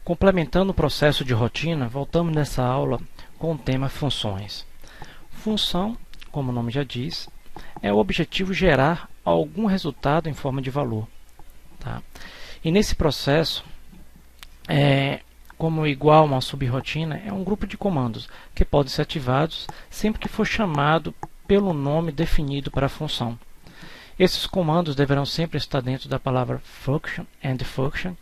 Complementando o processo de rotina, voltamos nessa aula com o tema funções. Função, como o nome já diz, é o objetivo gerar algum resultado em forma de valor. Tá? E nesse processo, como igual a uma subrotina, é um grupo de comandos que podem ser ativados sempre que for chamado pelo nome definido para a função. Esses comandos deverão sempre estar dentro da palavra function and function,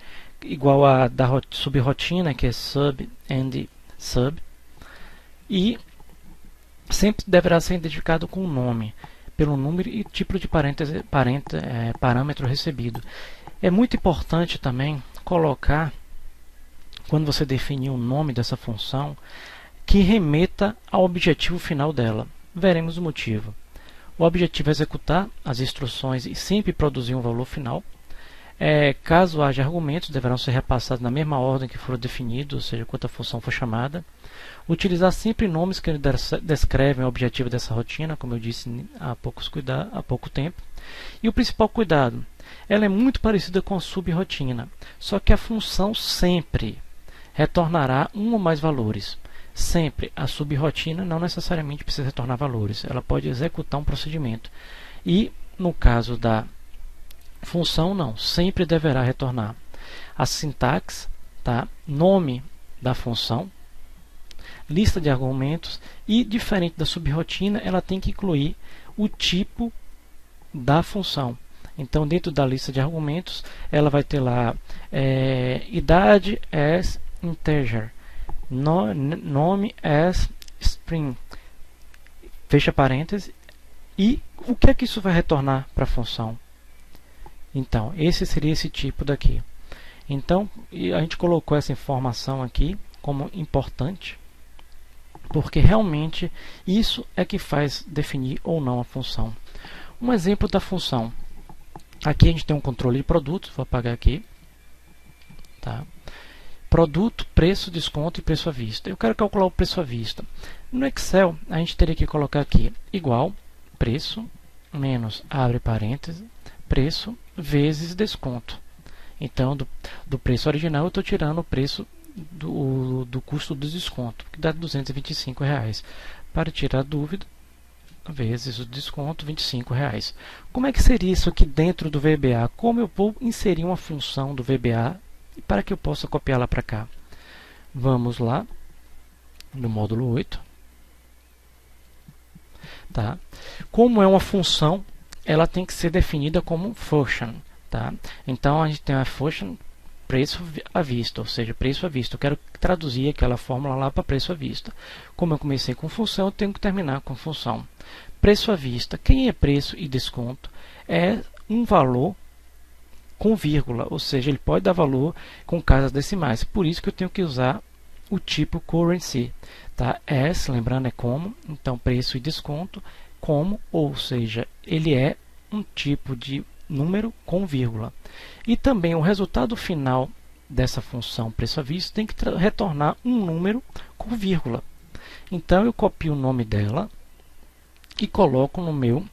igual a da subrotina, que é sub and sub, e sempre deverá ser identificado com o nome, pelo número e tipo de parâmetro recebido. É muito importante também colocar, quando você definir o nome dessa função, que remeta ao objetivo final dela. Veremos o motivo. O objetivo é executar as instruções e sempre produzir um valor final. Caso haja argumentos, deverão ser repassados na mesma ordem que foram definidos, ou seja, quando a função for chamada. Utilizar sempre nomes que descrevem o objetivo dessa rotina, como eu disse há pouco tempo. E o principal cuidado, ela é muito parecida com a subrotina, só que a função sempre retornará um ou mais valores. Sempre a subrotina não necessariamente precisa retornar valores, ela pode executar um procedimento. E no caso da função, não, sempre deverá retornar a sintaxe, tá? Nome da função, lista de argumentos e, diferente da subrotina, ela tem que incluir o tipo da função. Então, dentro da lista de argumentos, ela vai ter lá idade as integer, nome as string, fecha parênteses, e o que é que isso vai retornar para a função? Então, esse seria esse tipo daqui. Então, a gente colocou essa informação aqui como importante, porque realmente isso é que faz definir ou não a função. Um exemplo da função. Aqui a gente tem um controle de produtos, vou apagar aqui. Tá? Produto, preço, desconto e preço à vista. Eu quero calcular o preço à vista. No Excel, a gente teria que colocar aqui igual preço menos, abre parênteses, preço vezes desconto. Então, do preço original, eu estou tirando o preço do custo do desconto, que dá R$ 225. Para tirar a dúvida, vezes o desconto, R$ 25. Como é que seria isso aqui dentro do VBA? Como eu vou inserir uma função do VBA para que eu possa copiá-la para cá? Vamos lá, no módulo 8. Tá? Como é uma função, ela tem que ser definida como um function. Tá? Então, a gente tem a function preço à vista, ou seja, preço à vista. Eu quero traduzir aquela fórmula lá para preço à vista. Como eu comecei com função, eu tenho que terminar com função. Preço à vista, quem é preço e desconto? É um valor com vírgula, ou seja, ele pode dar valor com casas decimais. Por isso que eu tenho que usar o tipo currency. Tá? As, lembrando, é como, então preço e desconto, como, ou seja, ele é um tipo de número com vírgula. E também o resultado final dessa função preço à vista tem que retornar um número com vírgula. Então eu copio o nome dela e coloco no meu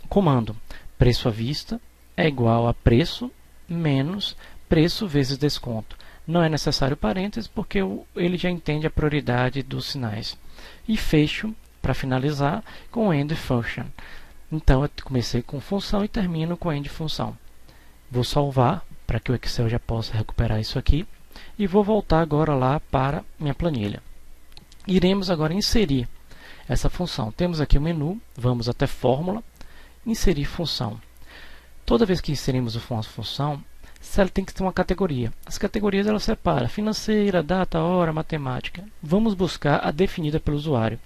comando. Preço à vista é igual a preço menos preço vezes desconto. Não é necessário parênteses porque ele já entende a prioridade dos sinais. E fecho, para finalizar, com end function. Então eu comecei com função e termino com end função. Vou salvar para que o Excel já possa recuperar isso aqui. E vou voltar agora lá para minha planilha. Iremos agora inserir essa função. Temos aqui o menu, vamos até fórmula, inserir função. Toda vez que inserimos uma função, ela tem que ter uma categoria. As categorias ela separa financeira, data, hora, matemática. Vamos buscar a definida pelo usuário.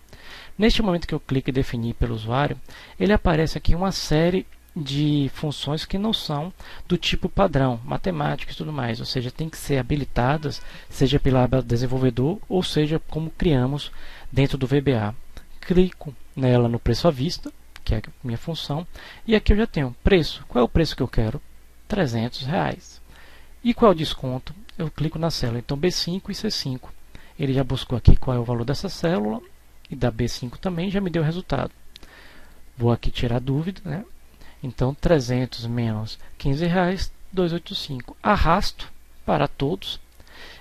Neste momento que eu clico em definir pelo usuário, ele aparece aqui uma série de funções que não são do tipo padrão, matemática e tudo mais, ou seja, tem que ser habilitadas, seja pela aba desenvolvedor ou seja como criamos dentro do VBA. Clico nela no preço à vista, que é a minha função, e aqui eu já tenho preço. Qual é o preço que eu quero? R$ 300. E qual é o desconto? Eu clico na célula, então B5 e C5. Ele já buscou aqui qual é o valor dessa célula, e da B5 também já me deu o resultado. Vou aqui tirar a dúvida, né? Então 300 menos R$ 15, 285. Arrasto para todos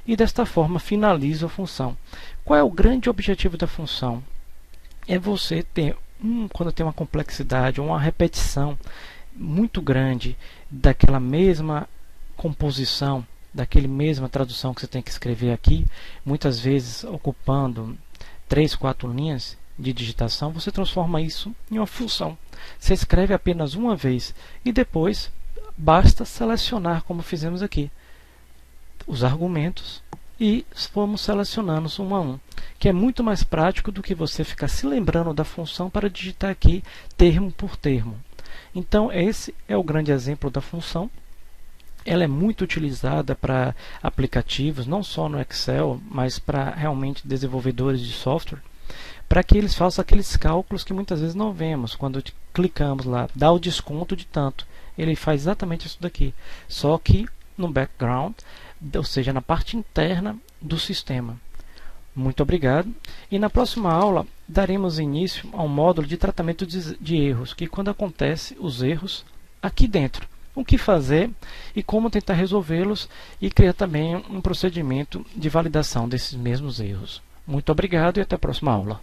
e desta forma finalizo a função. Qual é o grande objetivo da função? É você ter, quando tem uma complexidade ou uma repetição muito grande daquela mesma composição, daquela mesma tradução que você tem que escrever aqui, muitas vezes ocupando 3, 4 linhas de digitação, você transforma isso em uma função. Você escreve apenas uma vez e depois basta selecionar, como fizemos aqui, os argumentos e vamos selecionando um a um, que é muito mais prático do que você ficar se lembrando da função para digitar aqui termo por termo. Então esse é o grande exemplo da função. Ela é muito utilizada para aplicativos, não só no Excel, mas para realmente desenvolvedores de software, para que eles façam aqueles cálculos que muitas vezes não vemos. Quando clicamos lá, dá o desconto de tanto, ele faz exatamente isso daqui, só que no background, ou seja, na parte interna do sistema. Muito obrigado. E na próxima aula daremos início a um módulo de tratamento de erros, que quando acontece os erros aqui dentro, o que fazer e como tentar resolvê-los e criar também um procedimento de validação desses mesmos erros. Muito obrigado e até a próxima aula.